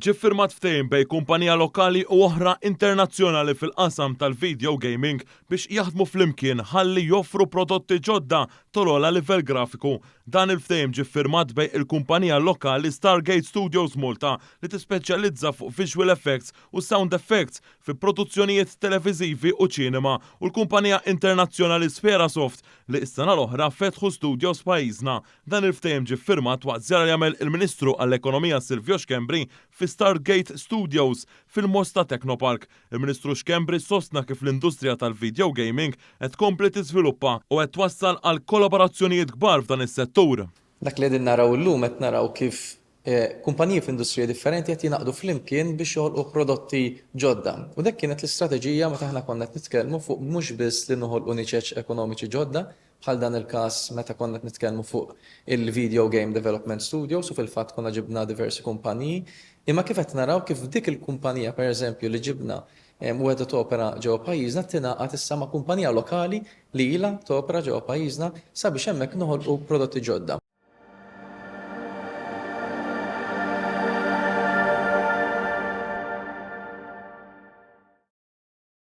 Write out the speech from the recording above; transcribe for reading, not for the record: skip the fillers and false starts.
ġie ffirmat ftehim bejn kumpanija lokali u oħra internazzjonali fil-qasam tal-video gaming biex jaħdmu flimkien ħalli joffru prodotti ġodda torola livell grafiku. Dan il-ftehim ġie ffirmat bejn il-kumpanija lokali Stargate Studios Malta li tispeċjalizza fuq visual effects u sound effects fi produzzjonijiet televiżivi u ċinema u l-kumpanija internazzjonali Sferasoft li s-sena l-oħra fetħu studios pajjiżna. Dan il-ftehim ġie ffirmat waqt żjara li jagħmel il-Ministru għall-Ekonomija Silvio Xkembri fi Stargate Studios fil-Mosta Technopark. Il-Ministru Xkembri sostna kif l-industrija tal-video gaming qed tkompli tiżviluppa u qed twassal għal kollaborazzjonijiet kbar f'dan is-settur. Dak li qegħdin naraw illum qed naraw kif kumpaniji f'industriji differenti qed jingħaqdu flimkien biex joħolqu prodotti ġodda. U dak kienet l-istrateġija meta aħna konna qed nitkellmu fuq mhux biss li noħolqu niċeċ ekonomiċi ġodda, bħal dan il-każ meta konna qed nitkellmu fuq il-Video Game Development Studios u fil-fatt konna ġibna diversi kumpaniji, imma kif qed naraw kif dik il-kumpanija pereżempju li ġibna u għedha topera ġewwa pajjiżna tingħaqad issa ma' kumpanija lokali li ilha topera ġewwa pajjiżna sabiex hemmhekk noħolqu prodotti ġodda.